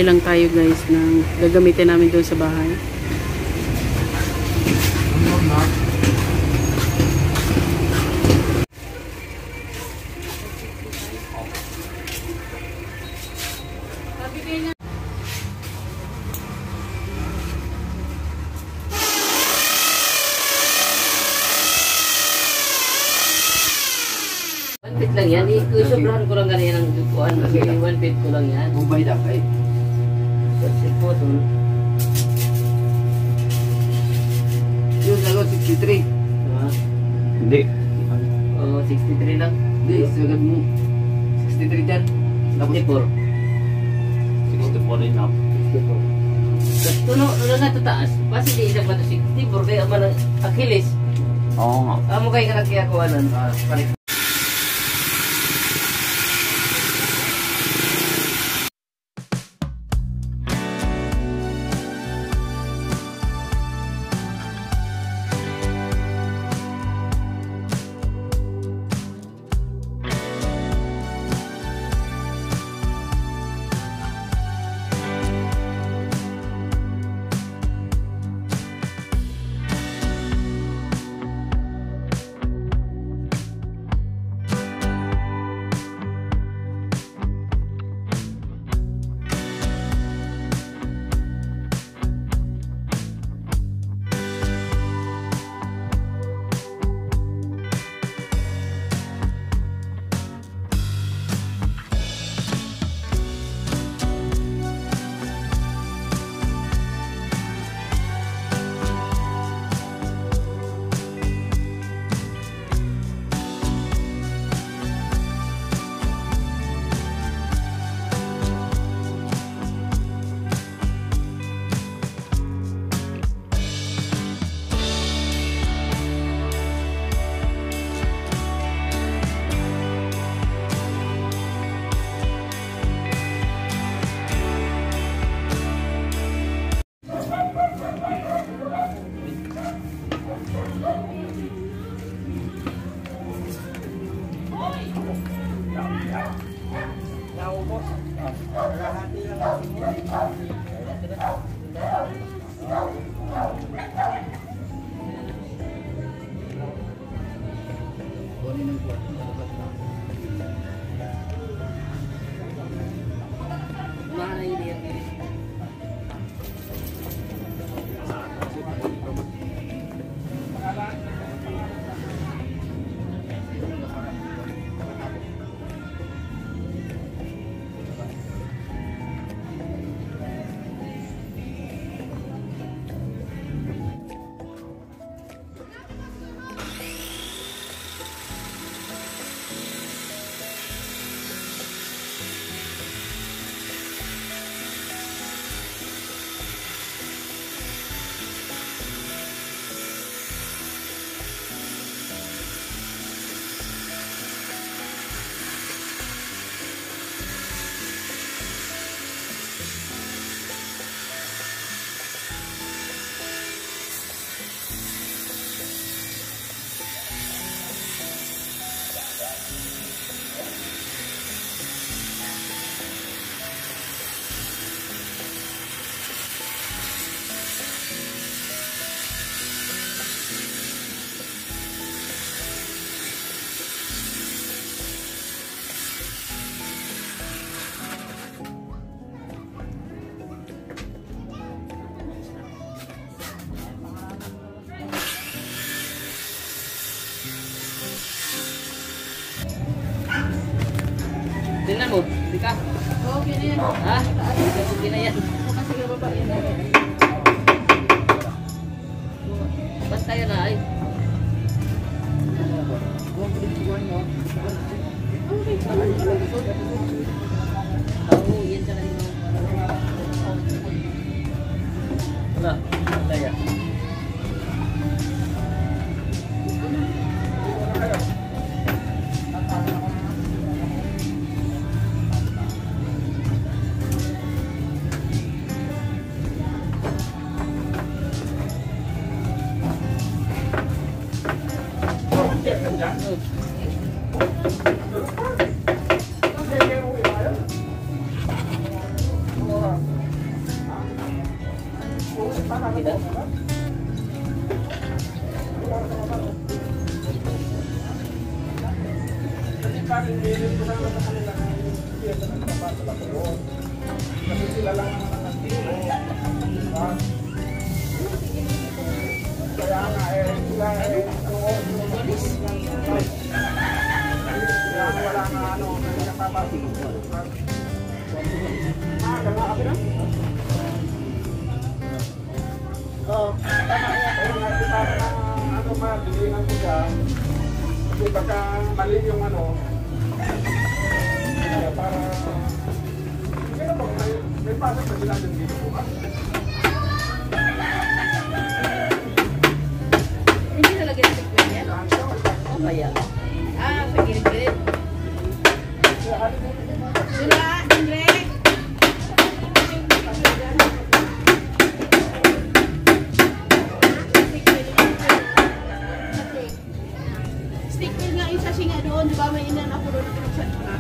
lang tayo guys ng gagamitin namin doon sa bahay. One lang yan, ikusobrahan ko lang ganyan ang dukuan kasi 1 feet ko lang yan. Mubay na kay. Kasi po ito. Yung lagot 63. Hindi. Oo, 63 lang. Hindi, sagad mo. 63 dyan. 64. 64 rin ako. 64. Tapos tuno na tataas. Kasi di isang ba ito 64 kaya man ang Achilles. Oo nga. Amo kayo ka nagkiyakuanan. Palit. Tingnan mo, di ka? Okay na yan. Ha? Okay na yan. Kasi yung baba yan. Basta yun na ay. Oh, yan sa kanina. Wala, wala yan. Oh, tama yan. Kasi baka mali yung ano, para pero bang may pasok na sila dyan dito po ba? Hindi nalagyan ng tikman yan? Oh, kaya. Ah, sa gilid-gilid. Sula, Andre! Stick nga yung sasi nga doon, di ba may inan ako doon na pinagsan ko na?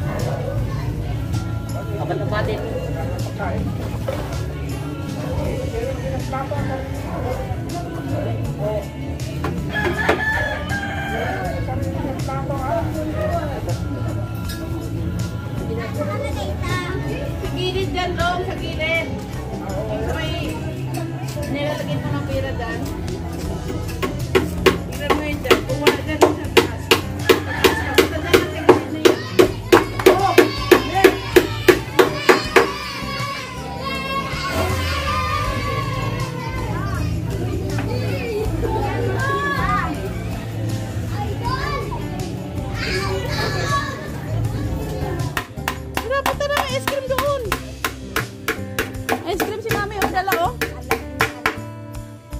Kapat-kapatin. Sa gilid dyan doon, sa gilid. Yung may nilalagyan mo ng pera dyan. Tignan mo yun dyan. Kung wala dyan sa taas. Sa taas ka. Basta dyan ang tignan na yun. Oh! Yes! Tara, punta na may ice cream doon. Ice cream si mami, oh, dala, oh.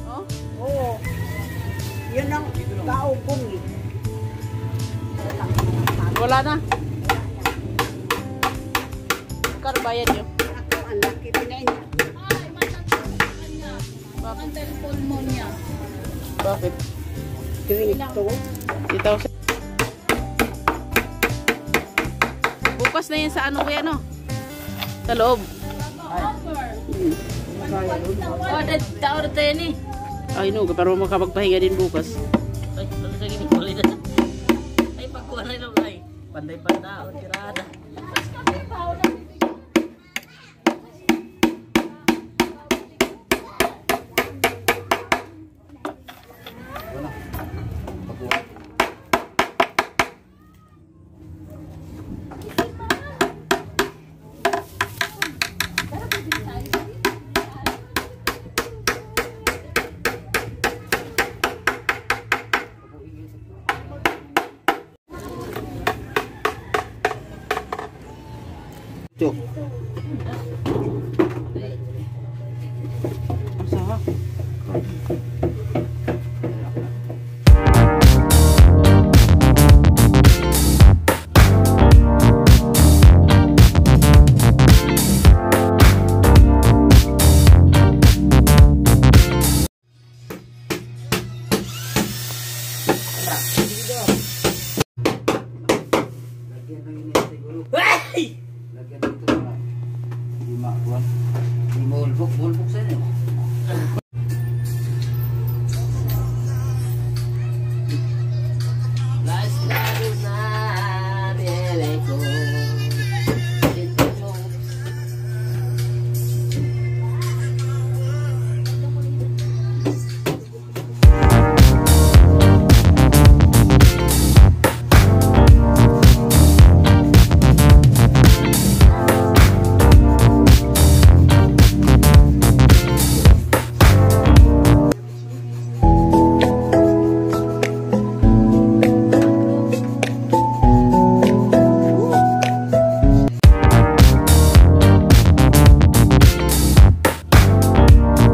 Oh? Oo. Yun ang kaugong eh. Wala na. Magkano bayad yun? Ako, ang laki pinain. Bakit? Dito. 3,000. Bukas na yan sa ano kuya, no? Sa loob. Oh, tao na tayo ni. Ay no, pero makapagpahinga din bukas. Ay, ano sa gini kulit na. Ay, pagkuha na lang ay. Panday-panda, tirada.